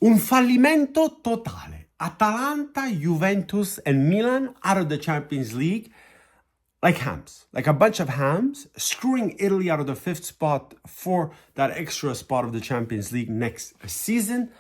Un fallimento totale. Atalanta, Juventus, and Milan out of the Champions League like hams, like a bunch of hams, screwing Italy out of the 5th spot for that extra spot of the Champions League next season.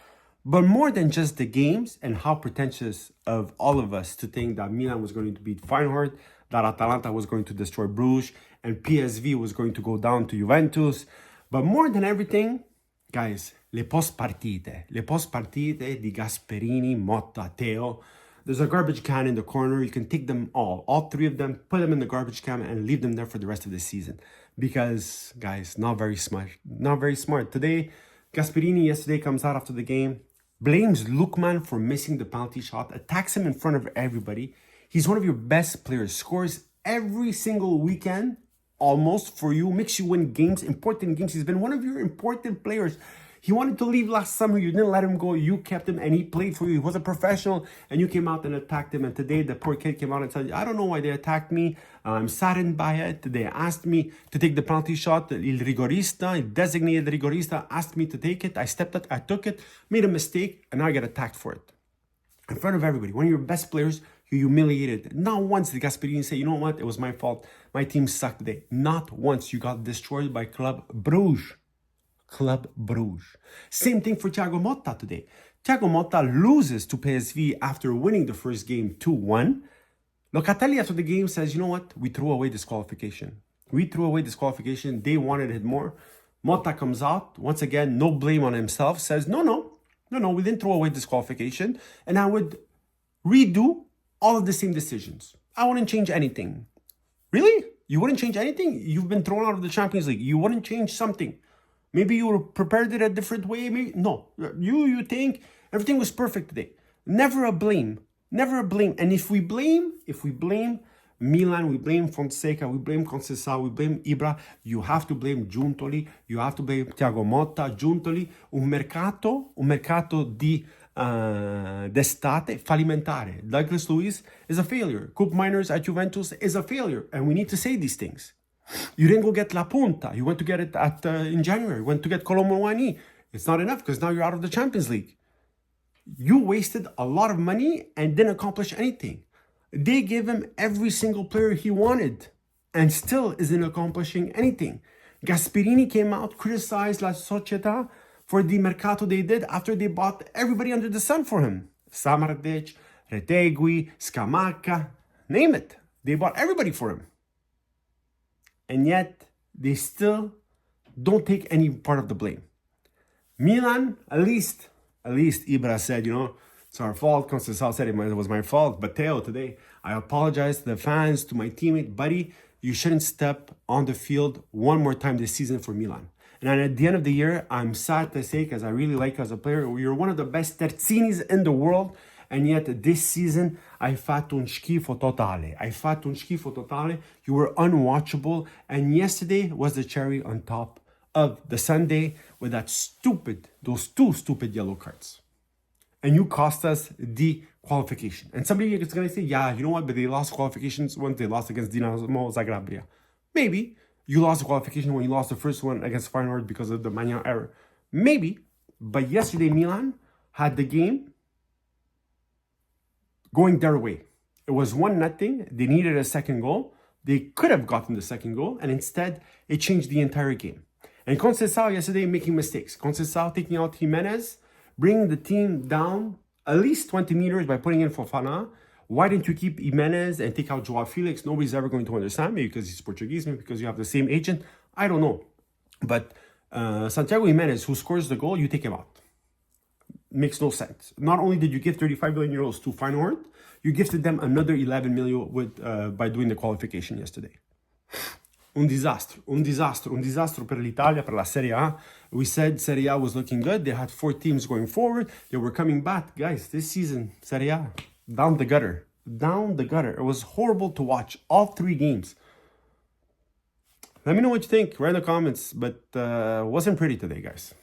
But more than just the games and how pretentious of all of us to think that Milan was going to beat Feyenoord, that Atalanta was going to destroy Bruges, and PSV was going to go down to Juventus. But more than everything, guys, le post partite di Gasperini, Motta, Teo. There's a garbage can in the corner. You can take them all 3 of them, put them in the garbage can and leave them there for the rest of the season. Because, guys, not very smart. Today, Gasperini yesterday comes out after the game, blames Lookman for missing the penalty shot, attacks him in front of everybody. He's one of your best players, scores every single weekend, almost, for you, makes you win games, important games. He's been one of your important players. He wanted to leave last summer. You didn't let him go. You kept him and he played for you. He was a professional and you came out and attacked him. And today the poor kid came out and said, I don't know why they attacked me. I'm saddened by it. They asked me to take the penalty shot. Il rigorista, il designated rigorista, asked me to take it. I stepped up, I took it, made a mistake, and now I get attacked for it. In front of everybody. One of your best players, you humiliated. Not once did Gasperini say, you know what, it was my fault. My team sucked today. Not once. You got destroyed by Club Bruges. Club Bruges. Same thing for Thiago Motta today. Thiago Motta loses to PSV after winning the first game 2-1. Locatelli after the game says, you know what? We threw away disqualification. They wanted it more. Motta comes out. Once again, no blame on himself. Says, no, we didn't throw away disqualification. And I would redo all of the same decisions. I wouldn't change anything. Really? You wouldn't change anything? You've been thrown out of the Champions League. You wouldn't change something. Maybe you prepared it a different way. Maybe no. You think everything was perfect today. Never a blame. And if we blame Milan, we blame Fonseca, we blame Conceição, we blame Ibra, you have to blame Giuntoli, you have to blame Thiago Motta, Giuntoli. Un mercato di d'estate fallimentare. Douglas Luiz is a failure. Coop Miners at Juventus is a failure. And we need to say these things. You didn't go get La Punta. You went to get it in January. You went to get Colomboani. It's not enough because now you're out of the Champions League. You wasted a lot of money and didn't accomplish anything. They gave him every single player he wanted and still isn't accomplishing anything. Gasperini came out, criticized La Società for the mercato they did after they bought everybody under the sun for him. Samardic, Retegui, Scamacca, name it. They bought everybody for him. And yet, they still don't take any part of the blame. Milan, at least Ibra said, it's our fault. Conceição said it was my fault. But Teo, today, I apologize to the fans, to my teammate. Buddy, you shouldn't step on the field one more time this season for Milan. And at the end of the year, I'm sad to say, because I really like you as a player, you're one of the best terzinis in the world. And yet this season, hai fatto un schifo totale. You were unwatchable. And yesterday was the cherry on top of the sundae with those 2 stupid yellow cards. And you cost us the qualification. And somebody is going to say, yeah, you know what? But they lost qualifications once they lost against Dinamo Zagreb. Maybe you lost the qualification when you lost the first one against Feyenoord because of the Magnan error. Maybe. But yesterday, Milan had the game going their way. It was 1-0. They needed a second goal. They could have gotten the second goal, and instead, it changed the entire game. And Conceição yesterday making mistakes. Conceição taking out Jimenez, bringing the team down at least 20 meters by putting in Fofana. Why didn't you keep Jimenez and take out Joao Felix? Nobody's ever going to understand. Maybe because he's Portuguese, maybe because you have the same agent. I don't know. But Santiago Jimenez, who scores the goal, you take him out. Makes no sense. Not only did you give 35 million euros to Feyenoord, you gifted them another 11 million by doing the qualification yesterday. Un disastro per l'Italia, per la Serie A. We said Serie A was looking good. They had 4 teams going forward. They were coming back. Guys, this season, Serie A, down the gutter. It was horrible to watch. All 3 games. Let me know what you think. Write in the comments. But wasn't pretty today, guys.